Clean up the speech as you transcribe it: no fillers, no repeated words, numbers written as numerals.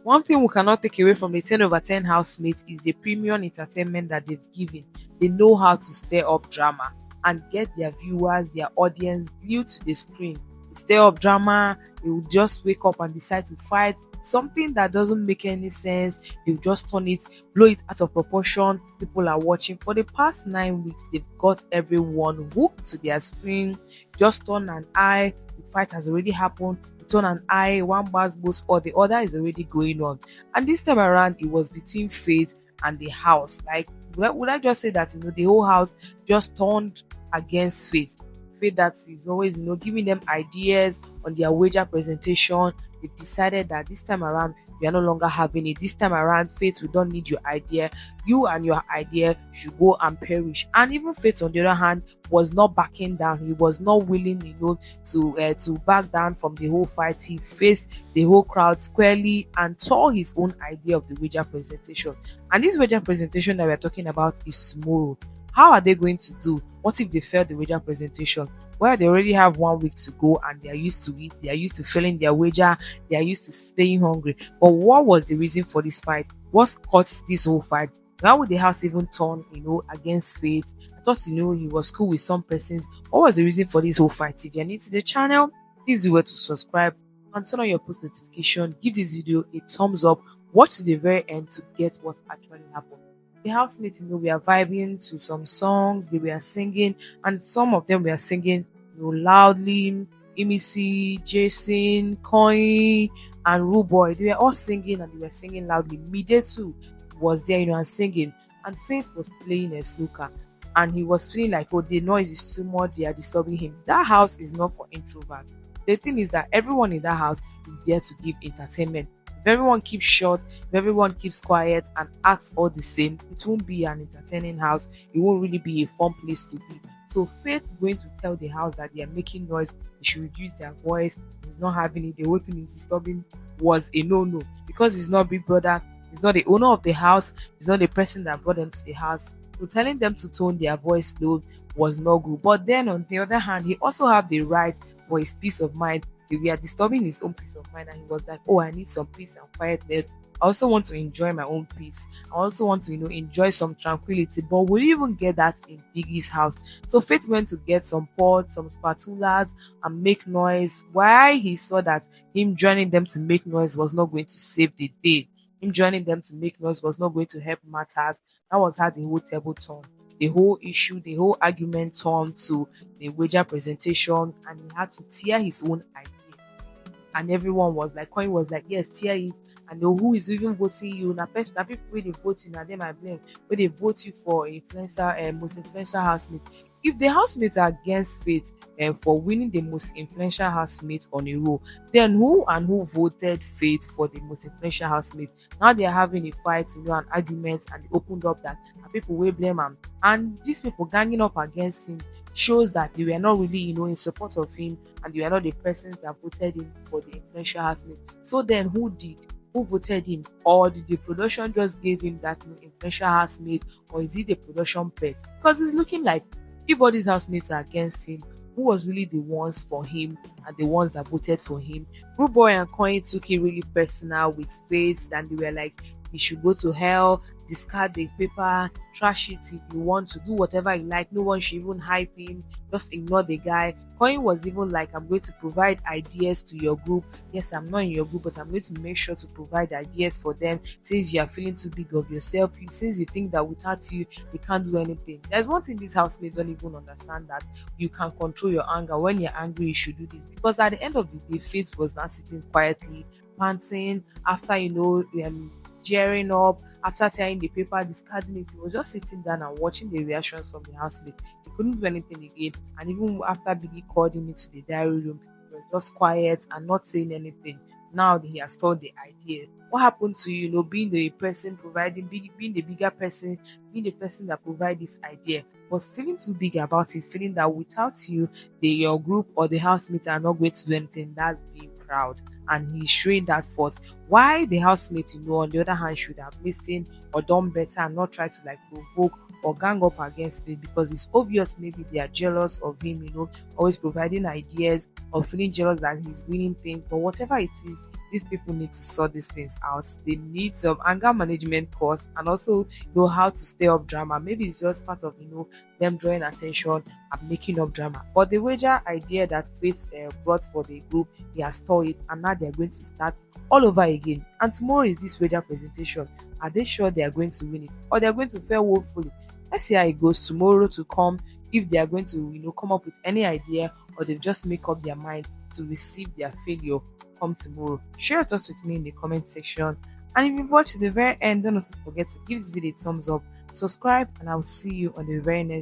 One thing we cannot take away from the 10/10 housemates is the premium entertainment that they've given. They know how to stir up drama and get their viewers, their audience glued to the screen. They stir up drama, they will just wake up and decide to fight something that doesn't make any sense. They'll just turn it, blow it out of proportion. People are watching. For the past 9 weeks, they've got everyone hooked to their screen. Just turn an eye, the fight has already happened. Turn an eye, one buzz boost or the other is already going on. And this time around, it was between Faith and the house. Like, would I just say that the whole house just turned against Faith? Faith that is always giving them ideas on their wager presentation. They decided that this time around we are no longer having it. This time around, Faith, we don't need your idea. You and your idea should go and perish. And even Faith, on the other hand, was not backing down. He was not willing, to back down from the whole fight. He faced the whole crowd squarely and tore his own idea of the wager presentation. And this wager presentation that we're talking about is tomorrow. How are they going to do? What if they fail the wager presentation? Well, they already have 1 week to go and they are used to it. They are used to failing their wager. They are used to staying hungry. But what was the reason for this fight? What caused this whole fight? Why would the house even turn, against Faith? I thought, he was cool with some persons. What was the reason for this whole fight? If you're new to the channel, please do well to subscribe and turn on your post notification. Give this video a thumbs up. Watch to the very end to get what actually happened. The housemates, we are vibing to some songs, they were singing, and some of them were singing loudly. Emisi, Jason, Koyin, and Rooboy, they were all singing and they were singing loudly. Mide too was there, and singing, and Faith was playing a snooker, and he was feeling like, the noise is too much, they are disturbing him. That house is not for introverts. The thing is that everyone in that house is there to give entertainment. If everyone keeps short, if everyone keeps quiet and acts all the same, it won't be an entertaining house. It won't really be a fun place to be. So Faith going to tell the house that they are making noise, they should reduce their voice. He's not having it. The whole thing is disturbing was a no-no because he's not Big Brother. He's not the owner of the house. He's not the person that brought them to the house. So telling them to tone their voice low was not good. But then on the other hand, he also have the right for his peace of mind. We are disturbing his own peace of mind, and he was like, I need some peace and quietness. I also want to enjoy my own peace. I also want to enjoy some tranquility. But will you even get that in Biggie's house? So Faith went to get some pots, some spatulas, and make noise. Why? He saw that him joining them to make noise was not going to save the day. Him joining them to make noise was not going to help matters. That was how the whole table turned. The whole issue, the whole argument turned to the wager presentation, and he had to tear his own idea. And everyone was like, Koyin was like, yes, tear it. And who is even voting you? Now people where they vote you, now them I blame. Where they vote you for influencer, most influential housemate. If the housemates are against Faith for winning the most influential housemate on a row, then who voted Faith for the most influential housemate? Now they are having a fight, an argument, and they opened up that people will blame him. And these people ganging up against him shows that they were not really, in support of him, and they were not the persons that voted him for the influential housemate. So then who did? Who voted him? Or did the production just give him that influential housemate? Or is it the production pet? Because it's looking like if all these housemates are against him, who was really the ones for him and the ones that voted for him? Rooboy and Koyin took it really personal with Faith, and they were like, he should go to hell, discard the paper, trash it if you want to, do whatever you like. No one should even hype him, just ignore the guy. Koyin was even like, I'm going to provide ideas to your group. Yes, I'm not in your group, but I'm going to make sure to provide ideas for them since you are feeling too big of yourself, since you think that without you, you can't do anything. There's one thing these housemates don't even understand, that you can control your anger. When you're angry, you should do this. Because at the end of the day, Faith was not sitting quietly, panting, after, gearing up, after tearing the paper, discarding it. He was just sitting down and watching the reactions from the housemates. He couldn't do anything again. And even after Biggie called him into the diary room, he was just quiet and not saying anything. Now that he has told the idea, what happened to you, being the person providing, being the bigger person, being the person that provides this idea, but feeling too big about it, feeling that without you, your group or the housemates are not going to do anything? That's being crowd, and he's showing that forth. Why the housemate, on the other hand, should have listened or done better and not try to like provoke or gang up against it, because it's obvious maybe they are jealous of him, always providing ideas or feeling jealous that he's winning things. But whatever it is, these people need to sort these things out. They need some anger management course, and also know how to stay up drama. Maybe it's just part of them drawing attention and making up drama. But the wager idea that Faith brought for the group, he has stole it, and now they're going to start all over again. And tomorrow is this wager presentation. Are they sure they are going to win it, or they're going to fail woefully? Let's see how it goes tomorrow to come. If they are going to, come up with any idea, or they just make up their mind to receive their failure come tomorrow. Share your thoughts with me in the comment section. And if you've watched to the very end, don't also forget to give this video a thumbs up, subscribe, and I'll see you on the very next